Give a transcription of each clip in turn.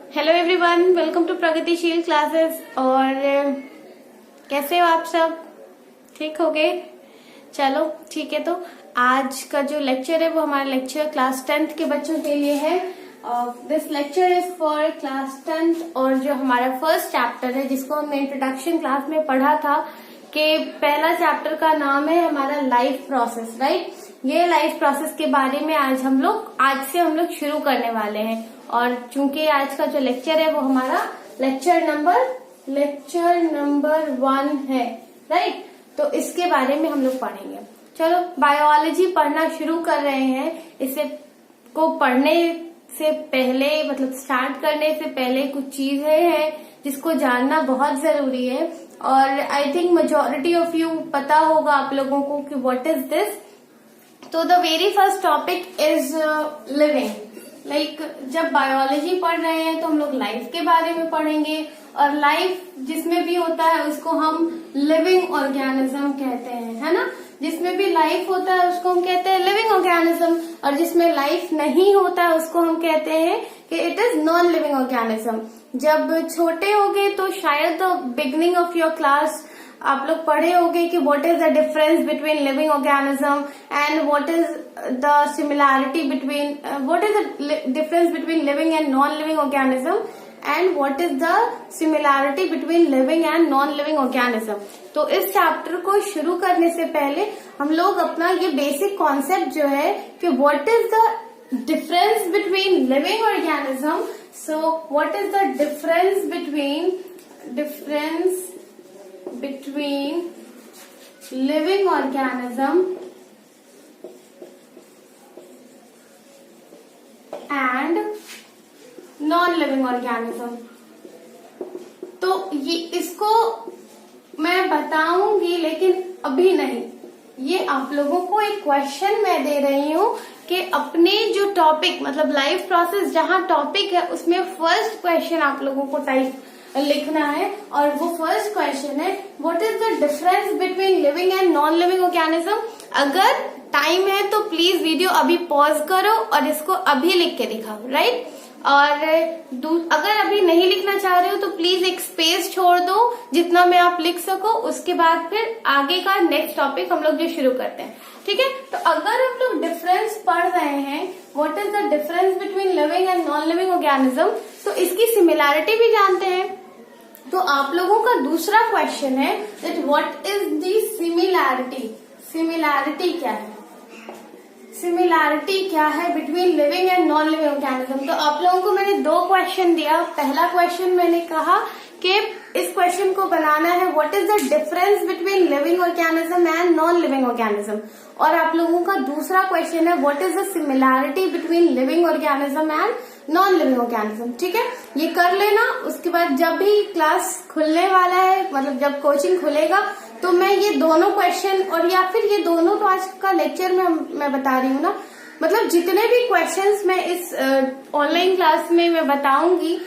Hello everyone, welcome to प्रगतिशील classes. और कैसे हो आप सब? ठीक हो गए? चलो ठीक है। तो आज का जो लेक्चर है वो हमारा लेक्चर क्लास 10th के बच्चों के लिए है। This lecture is for class 10th। और जो हमारा फर्स्ट चैप्टर है जिसको हमने इंट्रोडक्शन क्लास में पढ़ा था कि पहला चैप्टर का नाम है हमारा लाइफ प्रोसेस, राइट। ये लाइफ प्रोसेस के बारे में आज से हम लोग शुरू करने वाले हैं। और चूंकि आज का जो लेक्चर है वो हमारा लेक्चर नंबर 1 है, राइट। तो इसके बारे में हम लोग पढ़ेंगे। चलो बायोलॉजी पढ़ना शुरू कर रहे हैं। इसे को पढ़ने से पहले मतलब स्टार्ट करने से पहले कुछ चीजें हैं जिसको जानना बहुत जरूरी है। और I think majority of you पता होगा आप लोगों को कि व्हाट इज दिस। तो the very first topic is living. Like जब बायोलॉजी पढ़ रहे हैं तो हम लोग लाइफ के बारे में पढ़ेंगे। और लाइफ जिसमें भी होता है उसको हम लिविंग ऑर्गेनिज्म कहते हैं, है ना। जिसमें भी लाइफ होता है उसको हम कहते हैं लिविंग ऑर्गेनिज्म। और जिसमें लाइफ नहीं होता है उसको हम कहते हैं कि it is non living organism. जब छोटे होगे तो शायद बिगिनिंग ऑफ योर क्लास आप लोग पढ़े होंगे कि what is the difference between living organism and what is the similarity between what is the difference between living and non living organism and what is the similarity between living and non living organism. तो इस chapter को शुरू करने से पहले हम लोग अपना ये बेसिक कॉन्सेप्ट जो है कि what is the difference between living organism. So what is the difference between living organism and non-living organism। तो ये इसको मैं बताऊंगी लेकिन अभी नहीं। ये आप लोगों को एक क्वेश्चन मैं दे रही हूँ कि अपने जो टॉपिक मतलब लाइफ प्रोसेस जहाँ टॉपिक है उसमें फर्स्ट क्वेश्चन आप लोगों को टाइप लिखना है। और वो फर्स्ट क्वेश्चन है what is the difference between living and non living organism. अगर टाइम है तो प्लीज वीडियो अभी पॉज करो और इसको अभी लिख के दिखाओ, राइट। और अगर अभी नहीं लिखना चाह रहे हो तो प्लीज एक स्पेस छोड़ दो जितना में आप लिख सको। उसके बाद फिर आगे का नेक्स्ट टॉपिक हम लोग जो शुरू करते हैं, ठीक है। तो अगर हम लोग डिफरेंस पढ़ रहे हैं what is the difference between living and non living organism तो इसकी सिमिलैरिटी भी जानते हैं। तो आप लोगों का दूसरा क्वेश्चन है that what is the similarity. Similarity क्या है? सिमिलैरिटी क्या है between living and non living organism. तो आप लोगों को मैंने 2 क्वेश्चन दिया। पहला क्वेश्चन मैंने कहा कि इस क्वेश्चन को बनाना है what is the difference between living organism and non living organism. और आप लोगों का दूसरा क्वेश्चन है what is the similarity between living organism and non living organism, ठीक है। ये कर लेना। उसके बाद जब भी क्लास खुलने वाला है मतलब जब कोचिंग खुलेगा तो मैं ये दोनों क्वेश्चन और या फिर ये दोनों तो आज का लेक्चर में मैं बता रही हूँ ना, मतलब जितने भी क्वेश्चंस मैं इस ऑनलाइन क्लास में मैं बताऊंगी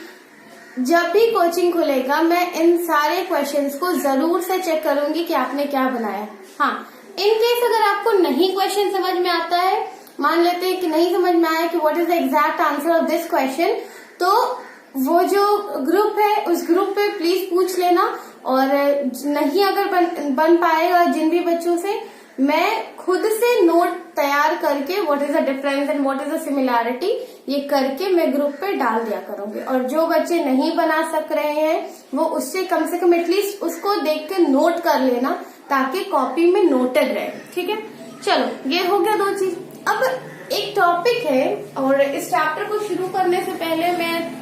जब भी कोचिंग खुलेगा मैं इन सारे क्वेश्चंस को जरूर से चेक करूंगी कि आपने क्या बनाया। हाँ, इन केस अगर आपको नहीं क्वेश्चन समझ में आता है, मान लेते हैं कि नहीं समझ में आया कि what is the exact answer of this question, तो वो जो ग्रुप है उस ग्रुप पे प्लीज पूछ लेना। और नहीं अगर बन पाएगा जिन भी बच्चों से, मैं खुद से नोट तैयार करके what is the difference and what is the similarity ये करके मैं ग्रुप पे डाल दिया करूंगी। और जो बच्चे नहीं बना सक रहे हैं वो उससे कम से कम एटलीस्ट उसको देख के नोट कर लेना ताकि कॉपी में नोटेड रहे, ठीक है। चलो ये हो गया 2 चीज। अब एक टॉपिक है और इस चैप्टर को शुरू करने से पहले मैं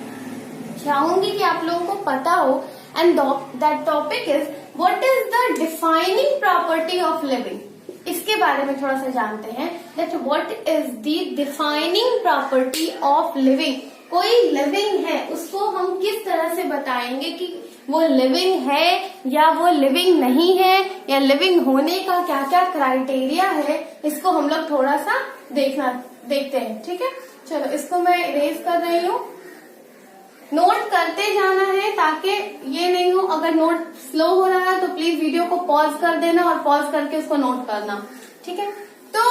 चाहूंगी कि आप लोगों को पता हो and that topic is what is the defining property of living. इसके बारे में थोड़ा सा जानते हैं that what is the defining property of living. कोई लिविंग है उसको हम किस तरह से बताएंगे कि वो लिविंग है या वो लिविंग नहीं है, या लिविंग होने का क्या क्या क्राइटेरिया है, इसको हम लोग थोड़ा सा देखते हैं, ठीक है। चलो इसको मैं इरेज कर रही हूँ। नोट करते जाना है ताकि ये नहीं हो अगर नोट स्लो हो रहा है तो प्लीज वीडियो को पॉज कर देना और पॉज करके उसको नोट करना, ठीक है। तो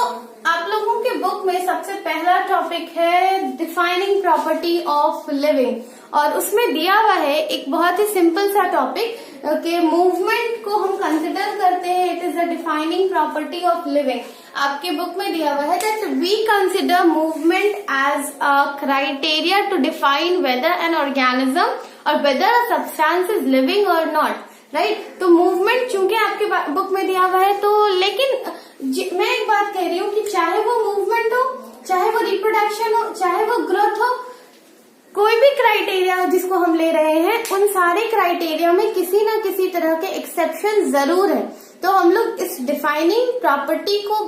आप लोगों के बुक में सबसे पहला टॉपिक है डिफाइनिंग प्रॉपर्टी ऑफ लिविंग। और उसमें दिया हुआ है एक बहुत ही सिंपल सा टॉपिक कि मूवमेंट को हम कंसिडर करते हैं, it is a defining property of living. आपके बुक में दिया हुआ है that we consider movement as a criteria to define whether an organism और whether a substance is living और नॉट, राइट। तो मूवमेंट चूंकि आपके बुक में दिया हुआ है, तो लेकिन मैं एक बात कह रही हूँ कि चाहे वो मूवमेंट हो, चाहे वो रिप्रोडक्शन हो, चाहे वो ग्रोथ हो, कोई भी क्राइटेरिया जिसको हम ले रहे हैं, उन सारे क्राइटेरिया में किसी ना किसी तरह के एक्सेप्शन जरूर है। तो हम लोग इस डिफाइनिंग प्रॉपर्टी को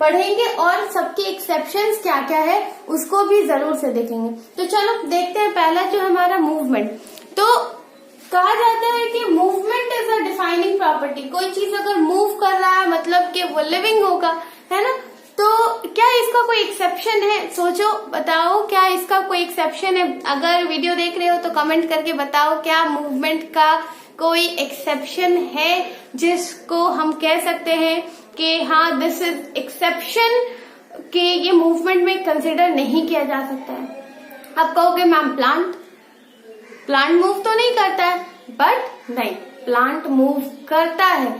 पढ़ेंगे और सबके एक्सेप्शंस क्या क्या है उसको भी जरूर से देखेंगे। तो चलो देखते हैं पहला जो हमारा मूवमेंट। तो कहा जाता है कि movement is a defining property. कोई चीज अगर मूव कर रहा है मतलब कि वो लिविंग होगा, है ना। तो क्या इसका कोई एक्सेप्शन है? सोचो, बताओ क्या इसका कोई एक्सेप्शन है? अगर वीडियो देख रहे हो तो कमेंट करके बताओ क्या मूवमेंट का कोई एक्सेप्शन है जिसको हम कह सकते हैं कि हाँ दिस इज एक्सेप्शन कि ये मूवमेंट में कंसिडर नहीं किया जा सकता है। आप कहोगे मैम प्लांट मूव तो नहीं करता है, बट नहीं, प्लांट मूव करता है।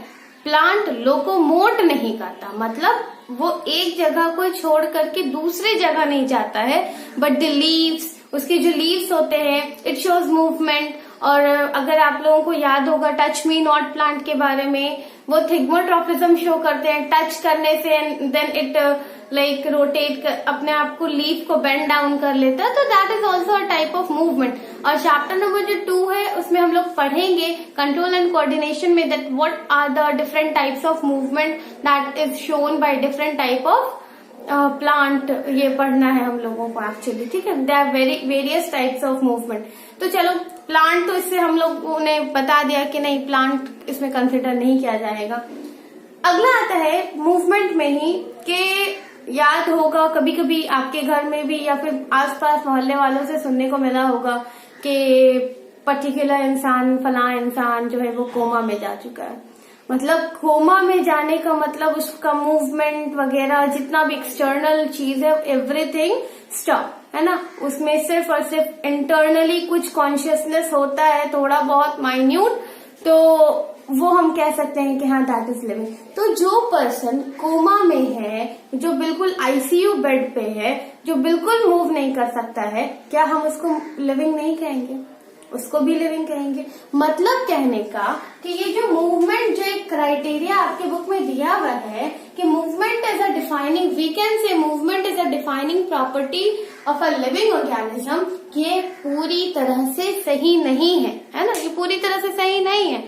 प्लांट लोकोमोट नहीं करता, मतलब वो एक जगह को छोड़ करके दूसरे जगह नहीं जाता है, बट द लीव्स, उसके जो लीव्स होते हैं, इट शोज मूवमेंट। और अगर आप लोगों को याद होगा टच मी नॉट प्लांट के बारे में, वो थिग्मोट्रॉपिज्म शो करते हैं, टच करने से देन इट लाइक रोटेट अपने आप को, लीफ को बेंड डाउन कर लेता है। तो that is also a type of movement. और चैप्टर नंबर जो 2 है उसमें हम लोग पढ़ेंगे कंट्रोल एंड कोऑर्डिनेशन में that what are the different types of movement that is shown by different type of plant. ये पढ़ना है हम लोगों को एक्चुअली, ठीक है। They are various types of movement. तो चलो प्लांट तो इससे हम लोगों ने बता दिया कि नहीं, प्लांट इसमें कंसिडर नहीं किया जाएगा। अगला आता है मूवमेंट में ही कि याद होगा कभी कभी आपके घर में भी या फिर आसपास मोहल्ले वालों से सुनने को मिला होगा कि पर्टिकुलर इंसान, फला इंसान जो है वो कोमा में जा चुका है। मतलब कोमा में जाने का मतलब उसका मूवमेंट वगैरह जितना भी एक्सटर्नल चीज है एवरीथिंग स्टॉप, है ना। उसमें सिर्फ और सिर्फ इंटरनली कुछ कॉन्शियसनेस होता है, थोड़ा बहुत माइन्यूट, तो वो हम कह सकते हैं कि हाँ दैट इज लिविंग। तो जो पर्सन कोमा में है, जो बिल्कुल आईसीयू बेड पे है, जो बिल्कुल मूव नहीं कर सकता है, क्या हम उसको लिविंग नहीं कहेंगे? उसको भी लिविंग कहेंगे। मतलब कहने का कि ये जो मूवमेंट, जो एक क्राइटेरिया आपके बुक में दिया हुआ है कि movement is a defining, we can say movement is a defining property of a living organism, ये पूरी तरह से सही नहीं है ना। ये पूरी तरह से सही नहीं है।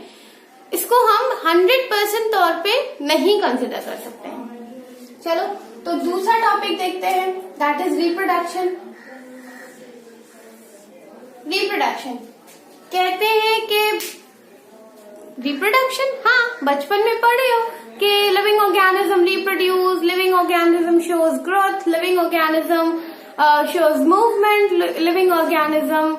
इसको हम 100% तौर पे नहीं कंसिडर कर सकते हैं। चलो तो दूसरा टॉपिक देखते हैं, दैट इज रिप्रोडक्शन। रिप्रोडक्शन कहते हैं कि रिप्रोडक्शन, हाँ बचपन में पढ़े हो कि living organism reproduce, living organism shows growth, living organism shows movement, living organism,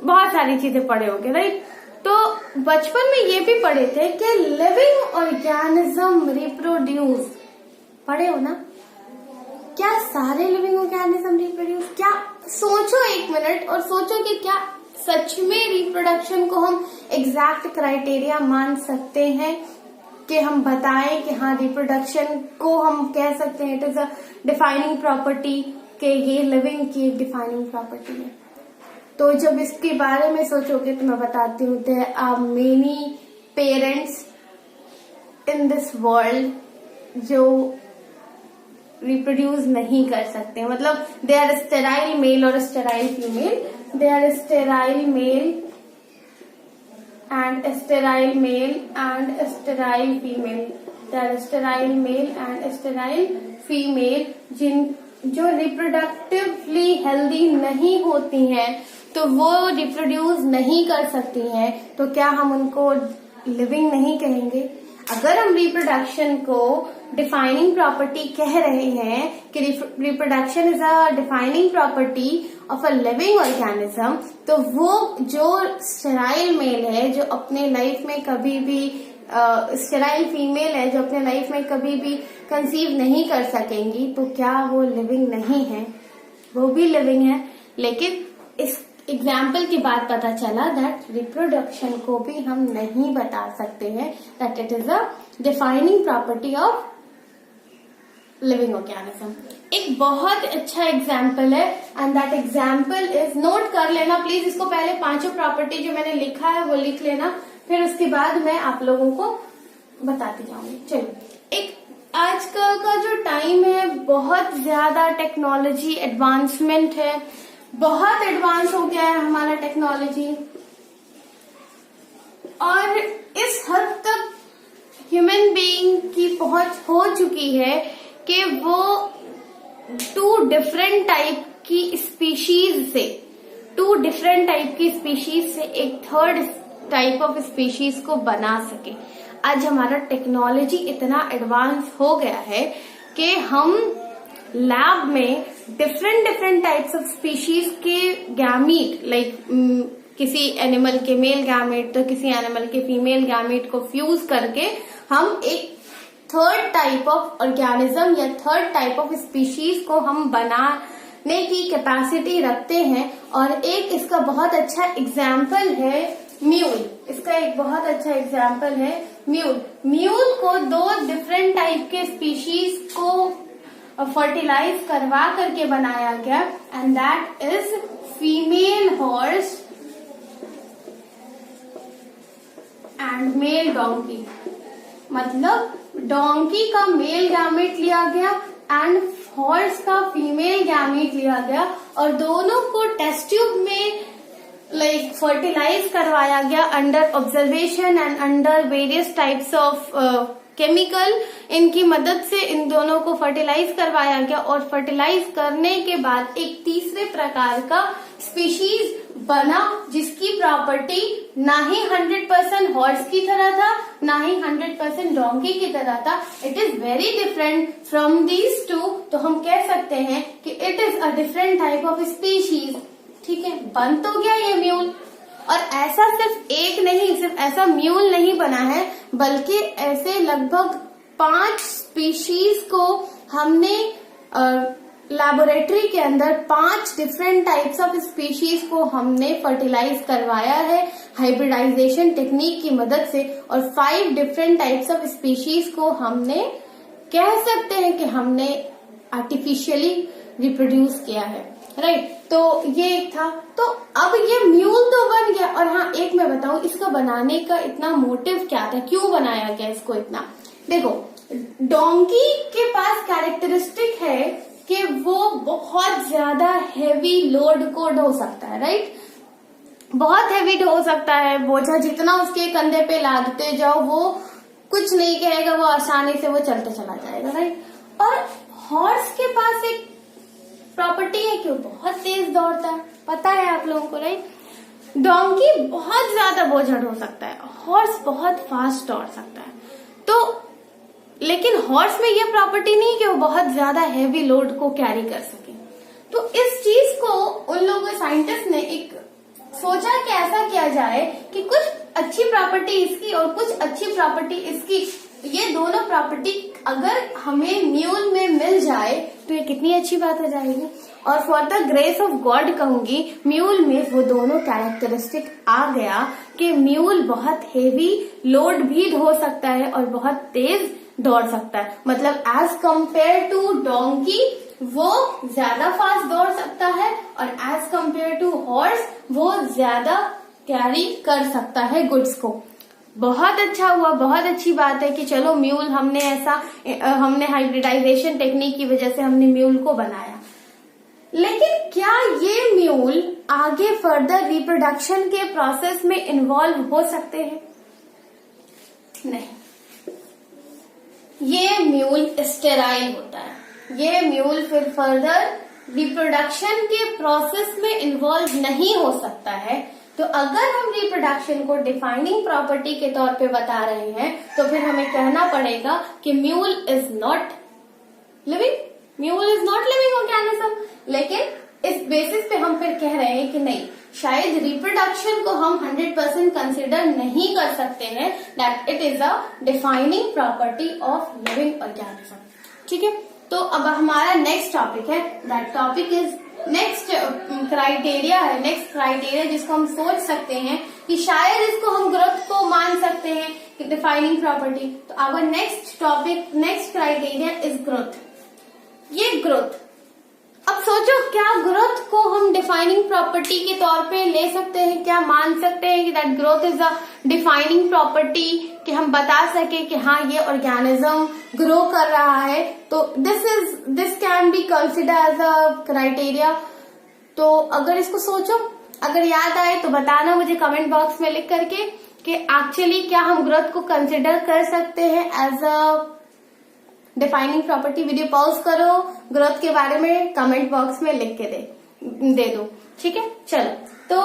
बहुत सारी चीजें पढ़े होगे, राइट। तो बचपन में ये भी पढ़े थे कि लिविंग ऑर्गेनिज्म रिप्रोड्यूस, पढ़े हो ना। क्या सारे लिविंग ऑर्गेनिज्म रिप्रोड्यूस? क्या, सोचो एक मिनट और सोचो कि क्या सच में रिप्रोडक्शन को हम एग्जैक्ट क्राइटेरिया मान सकते हैं कि हम बताएं कि हाँ रिप्रोडक्शन को हम कह सकते हैं it is a defining property, कि ये लिविंग की एक डिफाइनिंग प्रॉपर्टी है। तो जब इसके बारे में सोचोगे तो मैं बताती हूँ, there are many parents in this world जो रिप्रोड्यूस नहीं कर सकते, मतलब दे आर स्टेराइल मेल और sterile female, they are sterile male and sterile male and sterile female, they are sterile male and sterile female, जो reproductively healthy नहीं होती हैं, तो वो रिप्रोड्यूस नहीं कर सकती हैं। तो क्या हम उनको लिविंग नहीं कहेंगे? अगर हम रिप्रोडक्शन को डिफाइनिंग प्रॉपर्टी कह रहे हैं कि reproduction is a defining property of a living organism, तो वो जो स्टेराइल मेल है, जो अपने लाइफ में कभी भी स्टेराइल फीमेल है, जो अपने लाइफ में कभी भी कंसीव नहीं कर सकेंगी, तो क्या वो लिविंग नहीं है? वो भी लिविंग है। लेकिन एग्जाम्पल के बाद पता चला दैट रिप्रोडक्शन को भी हम नहीं बता सकते हैं that it is a defining property of living organism. एक बहुत अच्छा एग्जाम्पल है and that example is, note कर लेना प्लीज इसको, पहले पांचों प्रॉपर्टी जो मैंने लिखा है वो लिख लेना, फिर उसके बाद मैं आप लोगों को बताती जाऊंगी। चलो, एक आजकल का जो टाइम है बहुत ज्यादा टेक्नोलॉजी एडवांसमेंट है, बहुत एडवांस हो गया है हमारा टेक्नोलॉजी, और इस हद तक ह्यूमन बीइंग की पहुंच हो चुकी है कि वो 2 डिफरेंट टाइप की स्पीशीज से एक थर्ड टाइप ऑफ स्पीशीज को बना सके। आज हमारा टेक्नोलॉजी इतना एडवांस हो गया है कि हम लैब में डिफरेंट टाइप्स ऑफ स्पीशीज के गैमीट, लाइक किसी एनिमल के मेल गैमीट तो किसी एनिमल के फीमेल गैमीट को फ्यूज करके हम एक थर्ड टाइप ऑफ ऑर्गेनिज्म या थर्ड टाइप ऑफ स्पीशीज को हम बनाने की कैपेसिटी रखते हैं। और एक इसका बहुत अच्छा एग्जाम्पल है म्यूल। इसका एक बहुत अच्छा एग्जाम्पल है म्यूल। म्यूल को 2 डिफरेंट टाइप के स्पीशीज को फर्टिलाइज करवा करके बनाया गया and that is female horse and mail donkey. मतलब डोंकी का मेल गैमेट लिया गया एंड हॉर्स का फीमेल गैमेट लिया गया और दोनों को टेस्ट ट्यूब में लाइक फर्टिलाइज करवाया गया under observation and under various types of chemical. इनकी मदद से इन दोनों को फर्टिलाइज करवाया गया और फर्टिलाइज करने के बाद एक तीसरे प्रकार का स्पीशीज बना जिसकी प्रॉपर्टी ना ही 100% हॉर्स की तरह था ना ही 100% डोंकी की तरह था। It is very different from these two. तो हम कह सकते हैं कि it is a different type of species. ठीक है, बन तो गया ये म्यूल। और ऐसा सिर्फ एक नहीं, सिर्फ ऐसा म्यूल नहीं बना है बल्कि ऐसे लगभग 5 स्पीशीज को हमने लैबोरेटरी के अंदर 5 डिफरेंट टाइप्स ऑफ स्पीशीज को हमने फर्टिलाइज करवाया है हाइब्रिडाइजेशन टेक्निक की मदद से। और 5 डिफरेंट टाइप्स ऑफ स्पीशीज को हमने कह सकते हैं कि हमने आर्टिफिशियली रिप्रोड्यूस किया है। राइट, तो ये एक था। तो अब ये म्यूल तो बन गया। और हाँ, एक मैं बताऊं इसका बनाने का इतना मोटिव क्या था, क्यों बनाया गया इसको इतना। देखो, डोंकी के पास कैरेक्टरिस्टिक है कि वो बहुत ज्यादा हेवी लोड को ढो सकता है। राइट, बहुत हेवी ढो सकता है। बोझा जितना उसके कंधे पे लादते जाओ वो कुछ नहीं कहेगा, वो आसानी से वो चलते चला जाएगा। राइट, और हॉर्स के पास एक प्रॉपर्टी है कि वो बहुत तेज दौड़ता है, पता है आप लोगों को। राइट, डोंकी बहुत ज्यादा बोझा ढो सकता है, हॉर्स बहुत फास्ट दौड़ सकता है। तो लेकिन हॉर्स में ये प्रॉपर्टी नहीं कि वो बहुत ज्यादा हैवी लोड को कैरी कर सके। तो इस चीज को उन लोगों साइंटिस्ट ने एक सोचा कि ऐसा किया जाए कि कुछ अच्छी प्रॉपर्टी इसकी और कुछ अच्छी प्रॉपर्टी इसकी, ये दोनों प्रॉपर्टी अगर हमें म्यूल में मिल जाए तो ये कितनी अच्छी बात हो जाएगी। और for the grace of God कहूंगी, म्यूल में वो दोनों कैरेक्टरिस्टिक आ गया कि म्यूल बहुत हेवी लोड भी ढो सकता है और बहुत तेज दौड़ सकता है। मतलब एज कंपेयर टू डोंकी वो ज्यादा फास्ट दौड़ सकता है और एज कंपेयर टू हॉर्स वो ज्यादा कैरी कर सकता है गुड्स को। बहुत अच्छा हुआ, बहुत अच्छी बात है कि चलो म्यूल हमने हाइब्रिडाइजेशन टेक्निक की वजह से हमने म्यूल को बनाया। लेकिन क्या ये म्यूल आगे फर्दर रिप्रोडक्शन के प्रोसेस में इन्वॉल्व हो सकते हैं? नहीं, ये म्यूल स्टेराइल होता है। ये म्यूल फिर फर्दर रिप्रोडक्शन के प्रोसेस में इन्वॉल्व नहीं हो सकता है। तो अगर हम रिप्रोडक्शन को डिफाइनिंग प्रॉपर्टी के तौर पे बता रहे हैं तो फिर हमें कहना पड़ेगा कि mule is not living organism. लेकिन इस बेसिस पे हम फिर कह रहे हैं कि नहीं, शायद रिप्रोडक्शन को हम 100% कंसिडर नहीं कर सकते हैं that it is a defining property of living organism. ठीक है, तो अब हमारा नेक्स्ट टॉपिक है, that topic is next criteria है, नेक्स्ट क्राइटेरिया जिसको हम सोच सकते हैं कि शायद इसको हम ग्रोथ को मान सकते हैं कि डिफाइनिंग प्रॉपर्टी। तो our next topic, next criteria is growth. ये ग्रोथ, अब सोचो क्या ग्रोथ को हम डिफाइनिंग प्रॉपर्टी के तौर पे ले सकते हैं, क्या मान सकते हैं कि that growth is a defining property, कि हम बता सके कि हाँ ये ऑर्गेनिज्म ग्रो कर रहा है। तो this can be consider as a criteria. तो अगर इसको सोचो, अगर याद आए तो बताना मुझे कमेंट बॉक्स में लिख करके कि एक्चुअली क्या हम ग्रोथ को कंसिडर कर सकते हैं as a defining property. Video pause करो, ग्रोथ के बारे में कमेंट बॉक्स में लिख के दे दो, ठीक है। चलो, तो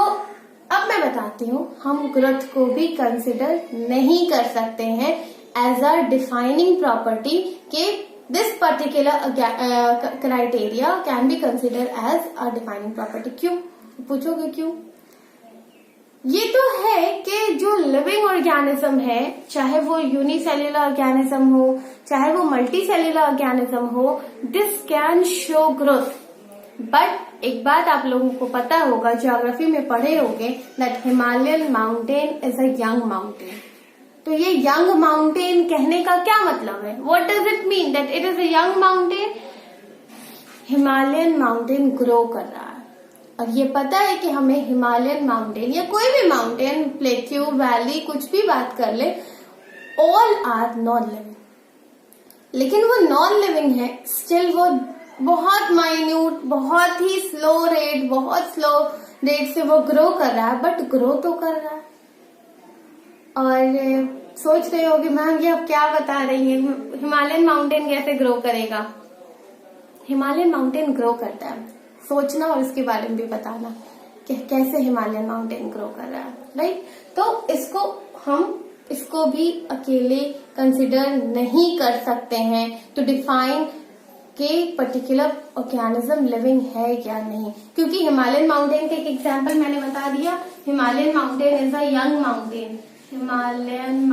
अब मैं बताती हूँ, हम ग्रोथ को भी कंसिडर नहीं कर सकते हैं एज अ डिफाइनिंग प्रॉपर्टी के this particular criteria can be consider as a defining property. क्यों पूछोगे, क्यों? ये तो है कि जो लिविंग ऑर्गेनिज्म है, चाहे वो यूनिसेल्युलर ऑर्गेनिज्म हो, चाहे वो मल्टी सेल्युलर ऑर्गेनिज्म हो, this can show growth. But एक बात आप लोगों को पता होगा, ज्योग्राफी में पढ़े होंगे, that Himalayan mountain is a young mountain. तो ये यंग माउंटेन कहने का क्या मतलब है? What does it mean that it is a young mountain? Himalayan mountain grow कर रहा है, और ये पता है कि हमें हिमालयन माउंटेन या कोई भी माउंटेन, प्लेट्यू, वैली, कुछ भी बात कर ले, ऑल आर नॉन लिविंग। लेकिन वो नॉन लिविंग है, स्टिल वो बहुत माइन्यूट, बहुत ही स्लो रेट से वो ग्रो कर रहा है, बट ग्रो तो कर रहा है। और सोच रहे होगे मैम ये अब क्या बता रही है, हिमालयन माउंटेन कैसे ग्रो करेगा? हिमालयन माउंटेन ग्रो करता है, सोचना और इसके बारे में भी बताना कि कैसे हिमालयन माउंटेन ग्रो कर रहा है, राइट। तो इसको भी अकेले कंसिडर नहीं कर सकते हैं टू डिफाइन के पर्टिकुलर ऑर्गेनिज्म लिविंग है या नहीं, क्योंकि हिमालयन माउंटेन के एक एग्जाम्पल मैंने बता दिया। Himalayan mountain is a young mountain, Himalayan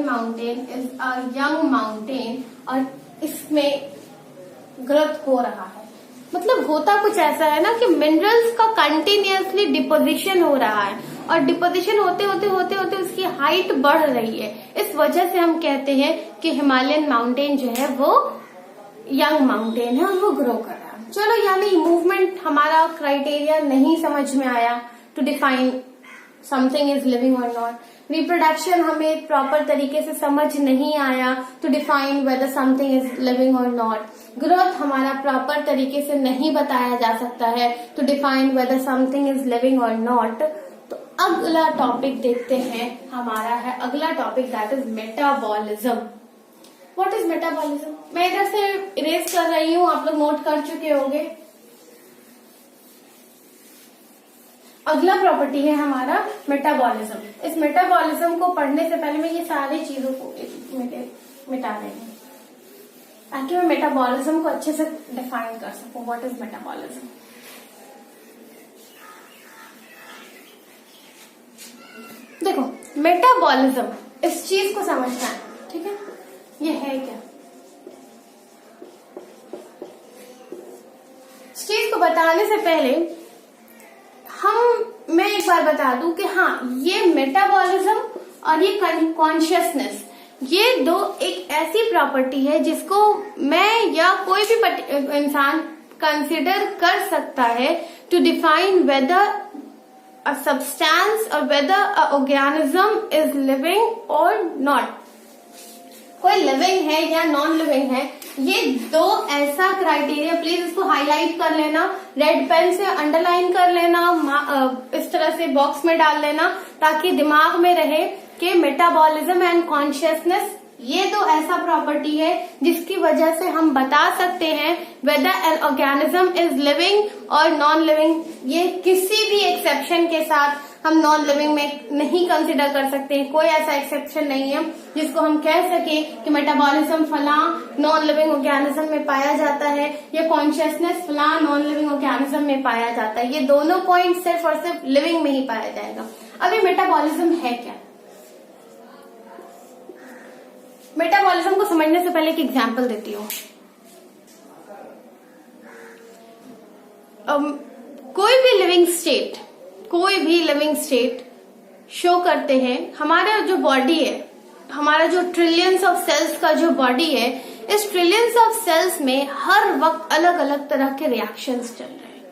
mountain is a young mountain, और इसमें ग्रोथ हो रहा है। मतलब होता कुछ ऐसा है ना कि मिनरल्स का कंटिन्यूअसली डिपोजिशन हो रहा है, और डिपोजिशन होते होते उसकी हाइट बढ़ रही है। इस वजह से हम कहते हैं कि हिमालयन माउंटेन जो है वो यंग माउंटेन है और वो ग्रो कर रहा है। चलो, यानी मूवमेंट हमारा क्राइटेरिया नहीं समझ में आया to define something is living और नॉट। रिप्रोडक्शन हमें प्रॉपर तरीके से समझ नहीं आया to define whether something is living और नॉट। ग्रोथ हमारा प्रॉपर तरीके से नहीं बताया जा सकता है to define whether something is living और नॉट। तो अगला टॉपिक देखते हैं, हमारा है अगला topic, that is metabolism. What is metabolism? मैं इधर से इरेज कर रही हूँ, आप लोग नोट कर चुके होंगे। अगला प्रॉपर्टी है हमारा मेटाबॉलिज्म। इस मेटाबॉलिज्म को पढ़ने से पहले मैं ये सारी चीजों को मिटा रही हूँ ताकि मैं मेटाबॉलिज्म को अच्छे से डिफाइन कर सकूं। What is metabolism? देखो, मेटाबॉलिज्म, इस चीज को समझना है, ठीक है? ये है क्या? इस चीज को बताने से पहले मैं एक बार बता दूं कि हाँ, ये मेटाबॉलिज्म और ये कॉन्शियसनेस, ये दो एक ऐसी प्रॉपर्टी है जिसको मैं या कोई भी इंसान कंसिडर कर सकता है to define whether a substance और whether a organism is living और नॉट। कोई लिविंग है या नॉन लिविंग है, ये दो ऐसा क्राइटेरिया, प्लीज इसको हाईलाइट कर लेना, रेड पेन से अंडरलाइन कर लेना, इस तरह से बॉक्स में डाल लेना, ताकि दिमाग में रहे कि मेटाबॉलिज्म एंड कॉन्शियसनेस ये तो ऐसा प्रॉपर्टी है जिसकी वजह से हम बता सकते हैं whether an organism is living और नॉन लिविंग। ये किसी भी एक्सेप्शन के साथ हम नॉन लिविंग में नहीं कंसिडर कर सकते हैं। कोई ऐसा एक्सेप्शन नहीं है जिसको हम कह सके कि मेटाबॉलिज्म फला नॉन लिविंग ऑर्गेनिज्म में पाया जाता है या कॉन्शियसनेस फला नॉन लिविंग ऑर्गेनिज्म में पाया जाता है। ये दोनों पॉइंट सिर्फ और सिर्फ लिविंग में ही पाया जाएगा। अब ये मेटाबॉलिज्म है क्या? मेटाबॉलिज्म को समझने से पहले एक एग्जाम्पल देती हूँ। कोई भी लिविंग स्टेट शो करते हैं। हमारा जो बॉडी है, हमारा जो ट्रिलियंस ऑफ सेल्स का जो बॉडी है, इस ट्रिलियंस ऑफ सेल्स में हर वक्त अलग अलग तरह के रिएक्शंस चल रहे हैं।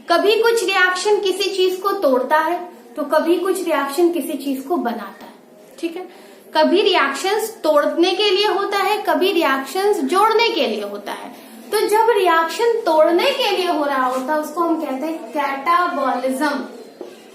कभी कुछ रिएक्शन किसी चीज को तोड़ता है, तो कभी कुछ रिएक्शन किसी चीज को बनाता है। ठीक है, कभी रिएक्शंस तोड़ने के लिए होता है, कभी रिएक्शंस जोड़ने के लिए होता है। तो जब रिएक्शन तोड़ने के लिए हो रहा होता है उसको हम कहते हैं कैटाबॉलिज्म।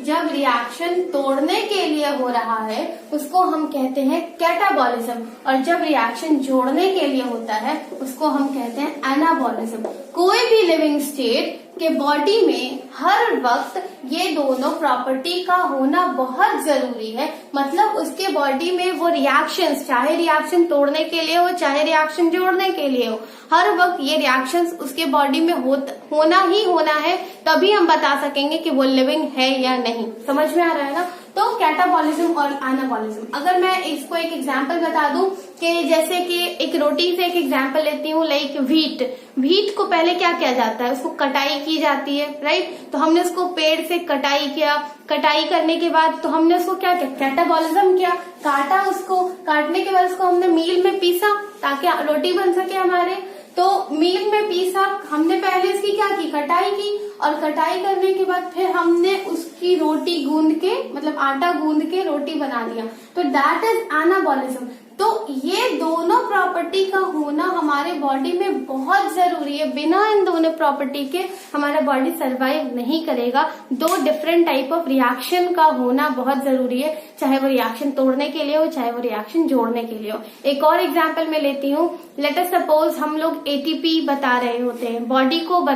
जब रिएक्शन तोड़ने के लिए हो रहा है उसको हम कहते हैं कैटाबॉलिज्म, और जब रिएक्शन जोड़ने के लिए होता है उसको हम कहते हैं एनाबॉलिज्म। कोई भी लिविंग स्टेट के बॉडी में हर वक्त ये दोनों प्रॉपर्टी का होना बहुत जरूरी है। मतलब उसके बॉडी में वो रिएक्शंस, चाहे रिएक्शन तोड़ने के लिए हो चाहे रिएक्शन जोड़ने के लिए हो, हर वक्त ये रिएक्शंस उसके बॉडी में होना ही होना है, तभी हम बता सकेंगे कि वो लिविंग है या नहीं। समझ में आ रहा है ना? तो कैटाबॉलिज्म और एनाबॉलिज्म। अगर मैं इसको एक एग्जांपल बता दूं कि जैसे कि एक रोटी से एक एग्जांपल लेती हूँ, लाइक व्हीट को पहले क्या किया जाता है, उसको कटाई की जाती है, राइट। तो हमने उसको पेड़ से कटाई किया, कटाई करने के बाद तो हमने उसको क्या किया, कैटाबॉलिज्म किया, काटा, उसको काटने के बाद उसको हमने मील में पीसा ताकि रोटी बन सके हमारे। तो मील में पीसा, हमने पहले इसकी क्या की, कटाई की, और कटाई करने के बाद फिर हमने उसकी रोटी गूंद के, मतलब आटा गूंद के रोटी बना दिया। तो दैट इज एनाबॉलिज्म। तो ये दोनों प्रॉपर्टी का होना हमारे बॉडी में बहुत जरूरी है। बिना इन दोनों प्रॉपर्टी के हमारा बॉडी सरवाइव नहीं करेगा। दो डिफरेंट टाइप ऑफ रिएक्शन का होना बहुत जरूरी है, चाहे वो रिएक्शन तोड़ने के लिए हो चाहे वो रिएक्शन जोड़ने के लिए हो। एक और एग्जांपल मैं लेती हूँ। लेट अस सपोज हम लोग एटीपी बता रहे होते हैं। बॉडी को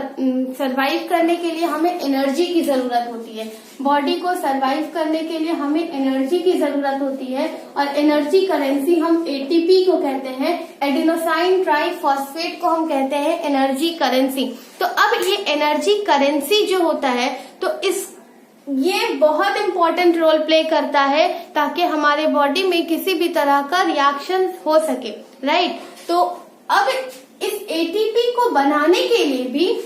सरवाइव करने के लिए हमें एनर्जी की जरूरत होती है। बॉडी को सरवाइव करने के लिए हमें एनर्जी की जरूरत होती है, और एनर्जी करेंसी हम एटीपी को कहते हैं। एडिनोसाइन ट्राइफॉस्फेट को हम कहते हैं एनर्जी करेंसी। तो अब ये एनर्जी करेंसी जो होता है, तो ये बहुत इंपॉर्टेंट रोल प्ले करता है ताकि हमारे बॉडी में किसी भी तरह का रिएक्शन हो सके, राइट। तो अब इस एटीपी को बनाने के लिए भी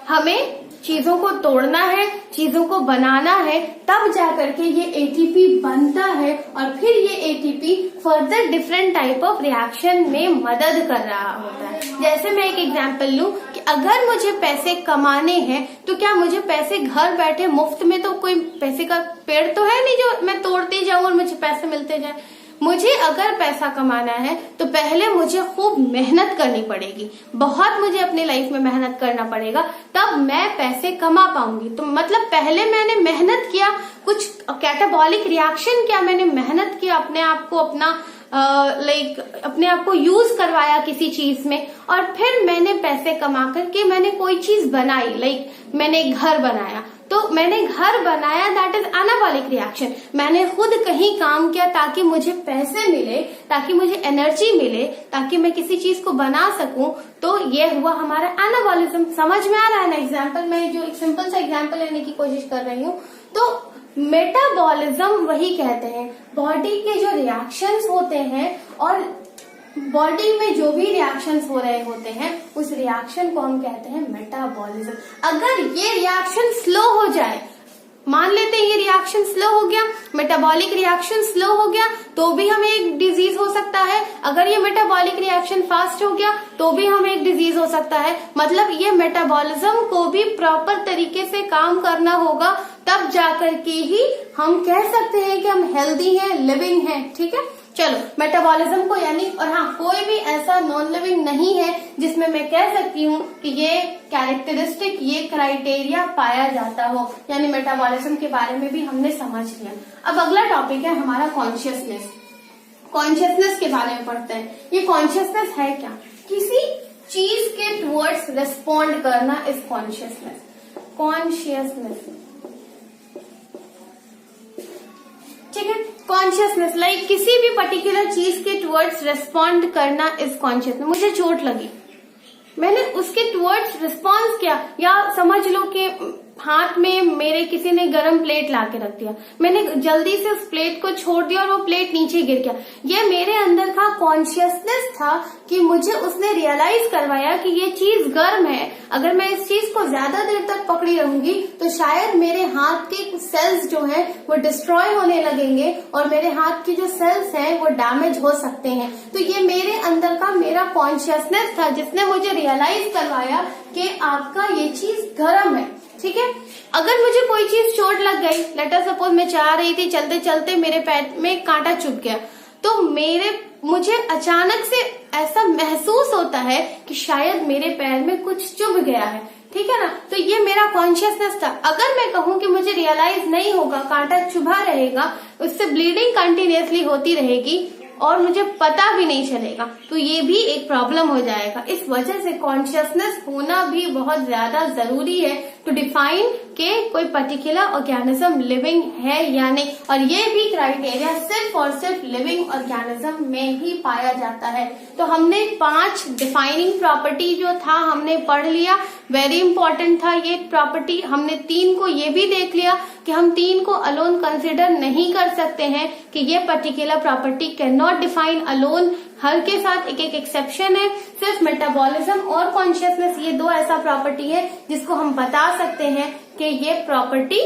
हमें चीजों को तोड़ना है, चीजों को बनाना है, तब जाकर के ये एटीपी बनता है, और फिर ये ATP further different type of reaction में मदद कर रहा होता है। जैसे मैं एक एग्जांपल लूं कि अगर मुझे पैसे कमाने हैं तो क्या मुझे पैसे घर बैठे मुफ्त में, तो कोई पैसे का पेड़ तो है नहीं जो मैं तोड़ती जाऊं और मुझे पैसे मिलते जाए। मुझे अगर पैसा कमाना है तो पहले मुझे खूब मेहनत करनी पड़ेगी, बहुत मुझे अपनी लाइफ में मेहनत करना पड़ेगा, तब मैं पैसे कमा पाऊंगी। तो मतलब पहले मैंने मेहनत किया, कुछ कैटाबॉलिक रिएक्शन किया, मैंने मेहनत किया, अपने आप को अपने आप को यूज करवाया किसी चीज में, और फिर मैंने पैसे कमा करके मैंने कोई चीज बनाई, लाइक मैंने घर बनाया। तो मैंने घर बनाया, दैट इज एनाबॉलिक रिएक्शन। मैंने खुद कहीं काम किया ताकि मुझे पैसे मिले, ताकि मुझे एनर्जी मिले, ताकि मैं किसी चीज को बना सकूं। तो ये हुआ हमारा एनाबॉलिज्म। समझ में आ रहा है ना? एग्जाम्पल में जो एक सिंपल सा एग्जाम्पल लेने की कोशिश कर रही हूँ। तो मेटाबॉलिज्म वही कहते हैं, बॉडी के जो रिएक्शंस होते हैं और बॉडी में जो भी रिएक्शंस हो रहे होते हैं उस रिएक्शन को हम कहते हैं मेटाबॉलिज्म। अगर ये रिएक्शन स्लो हो जाए, मान लेते हैं ये रिएक्शन स्लो हो गया, मेटाबॉलिक रिएक्शन स्लो हो गया, तो भी हमें एक डिजीज हो सकता है। अगर ये मेटाबॉलिक रिएक्शन फास्ट हो गया तो भी हमें एक डिजीज हो सकता है। मतलब ये मेटाबॉलिज्म को भी प्रॉपर तरीके से काम करना होगा, तब जाकर के ही हम कह सकते हैं कि हम हेल्दी हैं, लिविंग हैं। ठीक है, चलो मेटाबॉलिज्म को यानी, और हाँ, कोई भी ऐसा नॉन लिविंग नहीं है जिसमें मैं कह सकती हूँ कि ये कैरेक्टरिस्टिक, ये क्राइटेरिया पाया जाता हो। यानी मेटाबॉलिज्म के बारे में भी हमने समझ लिया। अब अगला टॉपिक है हमारा कॉन्शियसनेस। कॉन्शियसनेस के बारे में पढ़ते हैं। ये कॉन्शियसनेस है क्या? किसी चीज के टुवर्ड्स रिस्पॉन्ड करना इज कॉन्शियसनेस। कॉन्शियसनेस, ठीक है, कॉन्शियसनेस लाइक किसी भी पर्टिकुलर चीज के टुवर्ड्स रिस्पॉन्ड करना इज कॉन्शियसनेस। मुझे चोट लगी, मैंने उसके टुवर्ड्स रिस्पॉन्स किया, या समझ लो कि हाथ में मेरे किसी ने गरम प्लेट लाके रख दिया, मैंने जल्दी से उस प्लेट को छोड़ दिया और वो प्लेट नीचे गिर गया। ये मेरे अंदर का कॉन्शियसनेस था कि मुझे उसने रियलाइज करवाया कि ये चीज गर्म है, अगर मैं इस चीज को ज्यादा देर तक पकड़ी रहूंगी तो शायद मेरे हाथ के सेल्स जो हैं वो डिस्ट्रॉय होने लगेंगे और मेरे हाथ की जो सेल्स हैं वो डैमेज हो सकते हैं। तो ये मेरे अंदर का मेरा कॉन्शियसनेस था जिसने मुझे रियलाइज करवाया कि आपका ये चीज गर्म है। ठीक है, अगर मुझे कोई चीज चोट लग गई, लेट अस सपोज मैं जा रही थी, चलते चलते मेरे पैर में कांटा चुभ गया, तो मुझे अचानक से ऐसा महसूस होता है कि शायद मेरे पैर में कुछ चुभ गया है। ठीक है ना, तो ये मेरा कॉन्शियसनेस था। अगर मैं कहूं कि मुझे रियलाइज नहीं होगा, कांटा चुभा रहेगा, उससे ब्लीडिंग कंटिन्यूअसली होती रहेगी और मुझे पता भी नहीं चलेगा, तो ये भी एक प्रॉब्लम हो जाएगा। इस वजह से कॉन्शियसनेस होना भी बहुत ज्यादा जरूरी है टू डिफाइन के कोई पर्टिकुलर ऑर्गेनिज्म लिविंग है या नहीं। और ये भी क्राइटेरिया सिर्फ और सिर्फ लिविंग ऑर्गेनिज्म में ही पाया जाता है। तो हमने 5 डिफाइनिंग प्रॉपर्टी जो था हमने पढ़ लिया, वेरी इंपॉर्टेंट था ये प्रॉपर्टी। हमने 3 को ये भी देख लिया कि हम 3 को अलोन कंसिडर नहीं कर सकते हैं कि ये particular property can not define alone, हर के साथ एक एक एक्सेप्शन है। सिर्फ मेटाबॉलिज्म और कॉन्शियसनेस, ये 2 ऐसा प्रॉपर्टी है जिसको हम बता सकते हैं कि ये प्रॉपर्टी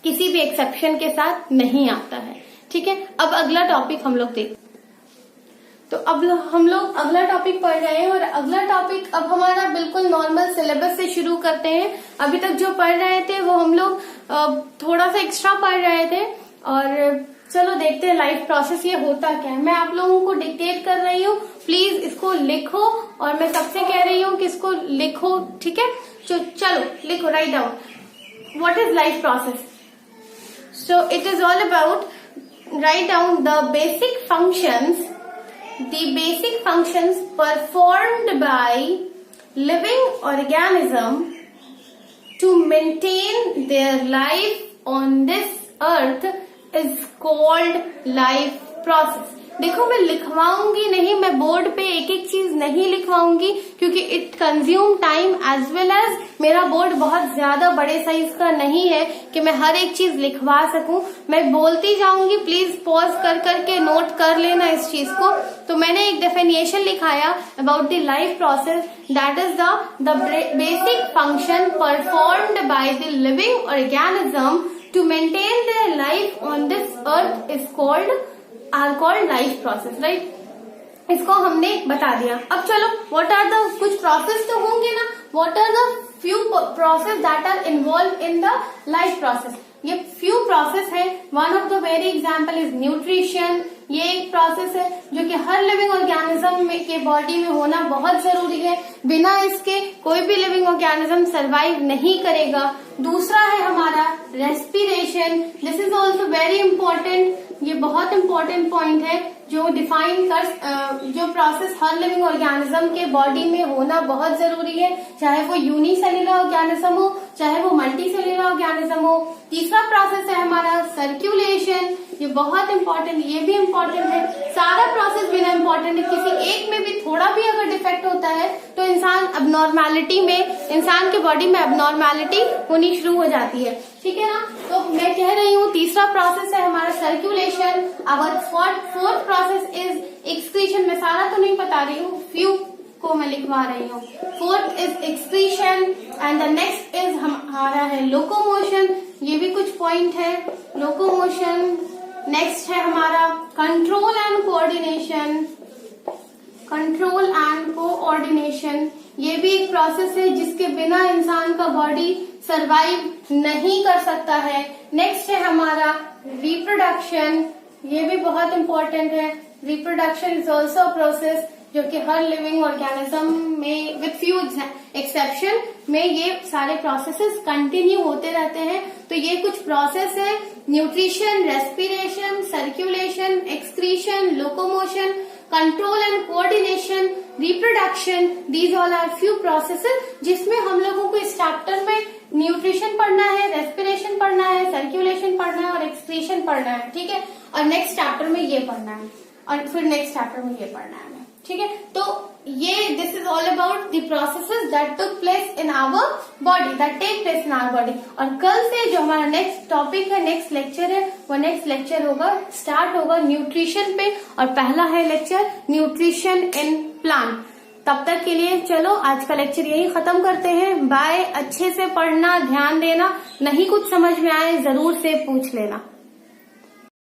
किसी भी एक्सेप्शन के साथ नहीं आता है। ठीक है, अब अगला टॉपिक हम लोग देखते। तो अब हम लोग अगला टॉपिक पढ़ रहे हैं और अगला टॉपिक अब हमारा बिल्कुल नॉर्मल सिलेबस से शुरू करते हैं। अभी तक जो पढ़ रहे थे वो हम लोग थोड़ा सा एक्स्ट्रा पढ़ रहे थे और चलो देखते हैं लाइफ प्रोसेस ये होता क्या है। मैं आप लोगों को डिक्टेट कर रही हूँ, प्लीज इसको लिखो और मैं सबसे कह रही हूँ कि इसको लिखो। ठीक है, चलो लिखो, write down what is life process. So it is all about write down the basic functions performed by living organism to maintain their life on this earth is called life process। देखो मैं लिखवाऊंगी नहीं, मैं board पे एक एक चीज नहीं लिखवाऊंगी क्योंकि it consume time as well as मेरा बोर्ड बहुत ज्यादा बड़े साइज का नहीं है कि मैं हर एक चीज लिखवा सकूं। मैं बोलती जाऊंगी, प्लीज पॉज कर करके नोट कर लेना इस चीज को। तो मैंने एक डेफिनेशन लिखाया about the life process, that is the basic function performed by the living organism to maintain their life on this earth is called life process. Right, इसको हमने बता दिया। अब चलो व्हाट आर द, कुछ प्रोसेस तो होंगे ना, what are the few process that are involve in the life process. ये फ्यू प्रोसेस है। One of the very example is nutrition. ये एक प्रोसेस है जो कि हर लिविंग ऑर्गेनिज्म के बॉडी में होना बहुत जरूरी है, बिना इसके कोई भी लिविंग ऑर्गेनिज्म सरवाइव नहीं करेगा। दूसरा है हमारा respiration. This is also very important, ये बहुत इंपॉर्टेंट पॉइंट है जो डिफाइन कर जो प्रोसेस हर लिविंग ऑर्गेनिज्म के बॉडी में होना बहुत जरूरी है, चाहे वो यूनिसेल्युलर ऑर्गेनिज्म हो चाहे वो मल्टीसेल्युलर ऑर्गेनिज्म हो। तीसरा प्रोसेस है हमारा सर्कुलेशन, ये बहुत इंपॉर्टेंट, ये भी इंपॉर्टेंट है। सारा प्रोसेस बिना इंपॉर्टेंट है, किसी एक में भी थोड़ा भी अगर डिफेक्ट होता है तो इंसान अबनॉर्मैलिटी में, इंसान के बॉडी में अबनॉर्मैलिटी होनी शुरू हो जाती है। ठीक है ना, तो मैं कह रही हूँ तीसरा प्रोसेस है हमारा circulation. Our fourth process is excretion. मैं सारा तो नहीं बता रही हूँ, फ्यू को मैं लिखवा रही हूँ। Fourth is excretion and the next is हमारा है लोकोमोशन। ये भी कुछ पॉइंट है, लोकोमोशन। नेक्स्ट है हमारा control and coordination. Control and coordination ये भी एक प्रोसेस है जिसके बिना इंसान का बॉडी सरवाइव नहीं कर सकता है। नेक्स्ट है हमारा रिप्रोडक्शन, ये भी बहुत इंपॉर्टेंट है। Reproduction is also a process जो कि हर लिविंग ऑर्गेनिज्म में विद फ्यू एक्सेप्शन में ये सारे प्रोसेसेस कंटिन्यू होते रहते हैं। तो ये कुछ प्रोसेस है, nutrition, respiration, circulation, excretion, locomotion, control and coordination, reproduction. These all are few processes जिसमें हम लोगों को इस चैप्टर में न्यूट्रिशन पढ़ना है, रेस्पिरेशन पढ़ना है, सर्कुलेशन पढ़ना है और एक्सक्रीशन पढ़ना है। ठीक है, और नेक्स्ट चैप्टर में ये पढ़ना है और फिर नेक्स्ट चैप्टर में ये पढ़ना है। ठीक है, तो ये this is all about the processes that took place in our body, that take place in our body. और कल से जो हमारा नेक्स्ट टॉपिक है, नेक्स्ट लेक्चर है, वो नेक्स्ट लेक्चर होगा, स्टार्ट होगा न्यूट्रिशन पे, और पहला है लेक्चर न्यूट्रिशन इन प्लांट। तब तक के लिए चलो आज का लेक्चर यही खत्म करते हैं। बाय। अच्छे से पढ़ना, ध्यान देना, नहीं कुछ समझ में आए जरूर से पूछ लेना।